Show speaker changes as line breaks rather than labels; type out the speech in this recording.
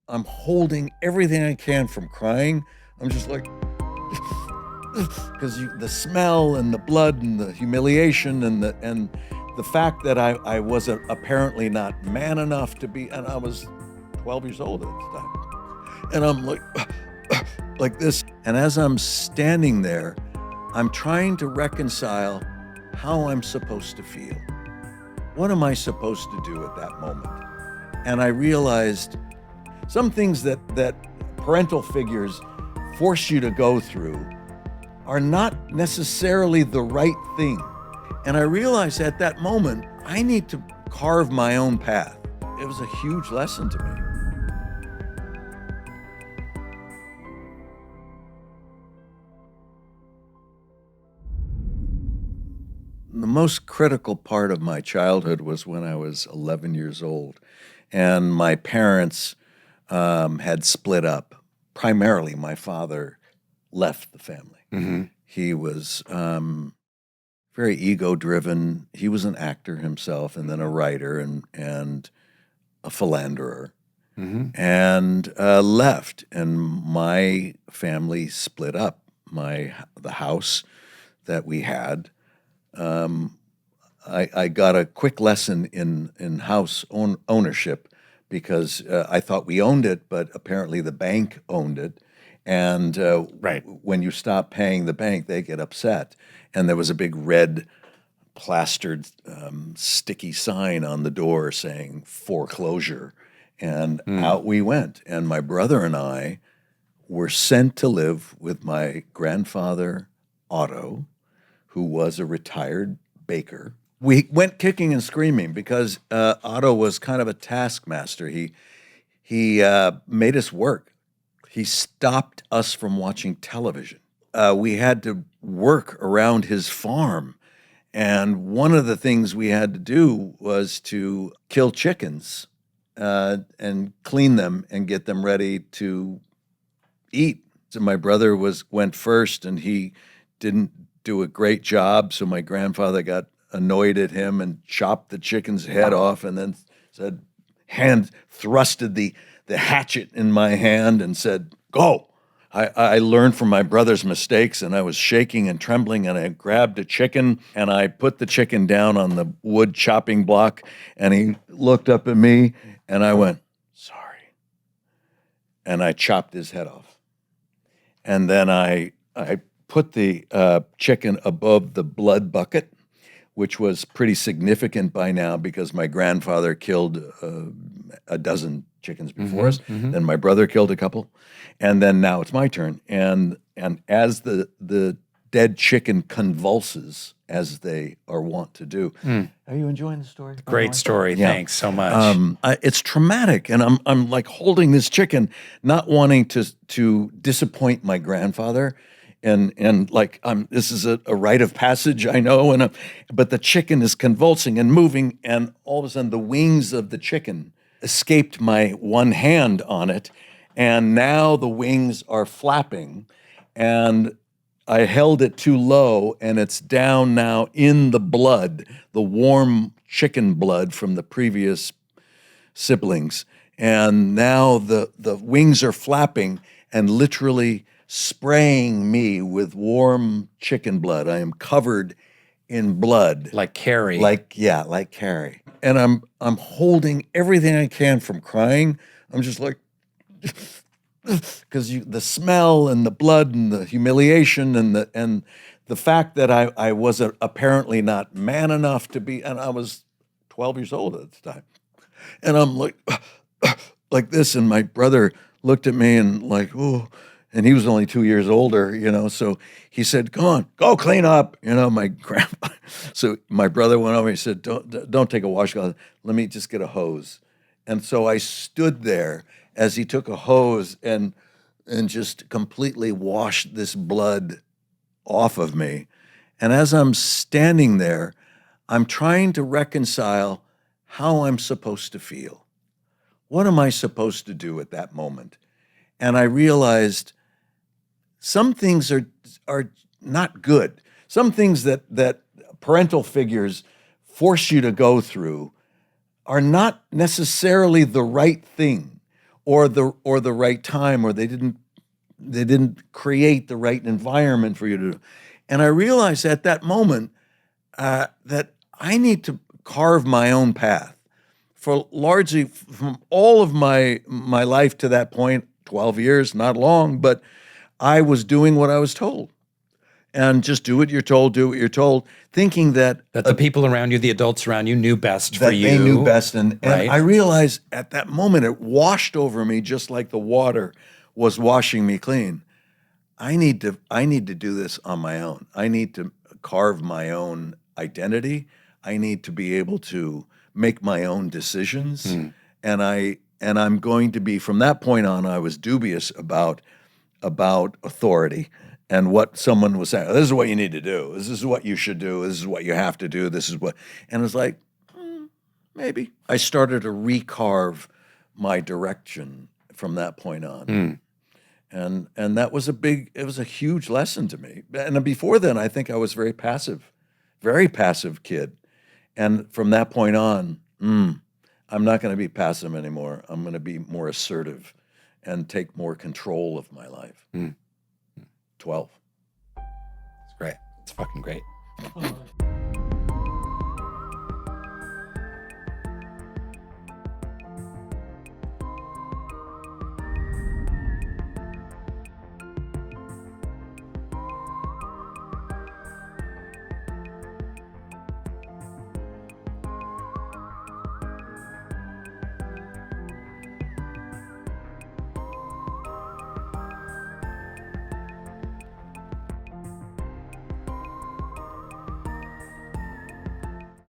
I'm holding everything I can from crying. I'm just like, because the smell and the blood and the humiliation and the fact that I was apparently not man enough to be, and I was 12 years old at the time, and I'm like this. And as I'm standing there, I'm trying to reconcile how I'm supposed to feel. What am I supposed to do at that moment? And I realized some things that parental figures force you to go through are not necessarily the right thing. And I realized at that moment, I need to carve my own path. It was a huge lesson to me. The most critical part of my childhood was when I was 11 years old, and my parents had split up. Primarily, my father left the family.
Mm-hmm.
He was very ego-driven. He was an actor himself, and then a writer and a philanderer,
Mm-hmm.
and left. And my family split up. The house that we had. I got a quick lesson in house ownership because I thought we owned it, but apparently the bank owned it. And
Right.
when you stop paying the bank, they get upset. And there was a big red plastered sticky sign on the door saying foreclosure. And out we went. And my brother and I were sent to live with my grandfather, Otto, who was a retired baker. We went kicking and screaming because Otto was kind of a taskmaster. He made us work. He stopped us from watching television. We had to work around his farm. And one of the things we had to do was to kill chickens and clean them and get them ready to eat. So my brother went first, and he didn't do a great job. So my grandfather got annoyed at him and chopped the chicken's head off, and then thrusted the hatchet in my hand and said, "Go." I learned from my brother's mistakes, and I was shaking and trembling, and I grabbed a chicken, and I put the chicken down on the wood chopping block, and he looked up at me, and I went, "Sorry." And I chopped his head off. And then I put the chicken above the blood bucket, which was pretty significant by now because my grandfather killed a dozen chickens before us.
Mm-hmm.
Then my brother killed a couple, and then now it's my turn. And as the dead chicken convulses, as they are wont to do. Are you enjoying the story?
Great story.
Yeah.
Thanks so much.
It's traumatic, and I'm like holding this chicken, not wanting to disappoint my grandfather, and like this is a rite of passage, I know, but the chicken is convulsing and moving, and all of a sudden the wings of the chicken escaped my one hand on it, and now the wings are flapping, and I held it too low, and it's down now in the blood, the warm chicken blood from the previous siblings. And now the wings are flapping and literally spraying me with warm chicken blood. I am covered in blood.
Like Carrie.
Like Carrie. And I'm holding everything I can from crying. I'm just like, because the smell and the blood and the humiliation and the fact that I was apparently not man enough to be, and I was 12 years old at the time, and I'm like this, and my brother looked at me and like, oh, and he was only 2 years older, so he said, "Come on, go clean up," my grandpa. So my brother went over, he said, don't take a washcloth, let me just get a hose. And so I stood there as he took a hose and just completely washed this blood off of me. And as I'm standing there, I'm trying to reconcile how I'm supposed to feel. What am I supposed to do at that moment? And I realized some things are not good. Some things that parental figures force you to go through are not necessarily the right thing. or the right time, or they didn't create the right environment for you to do. And I realized at that moment that I need to carve my own path. For largely from all of my life to that point, 12 years, not long, but I was doing what I was told. And just do what you're told, do what you're told, thinking that
the people around you, the adults around you, knew best for you.
They knew best. And
right?
I realized at that moment, it washed over me just like the water was washing me clean. I need to do this on my own. I need to carve my own identity. I need to be able to make my own decisions. And I'm going to be, from that point on, I was dubious about authority and what someone was saying. This is what you need to do. This is what you should do. This is what you have to do. This is what, and it's like, maybe. I started to recarve my direction from that point on. And that was it was a huge lesson to me. And before then, I think I was very passive kid. And from that point on, I'm not going to be passive anymore. I'm going to be more assertive and take more control of my life. 12.
It's great. It's fucking great.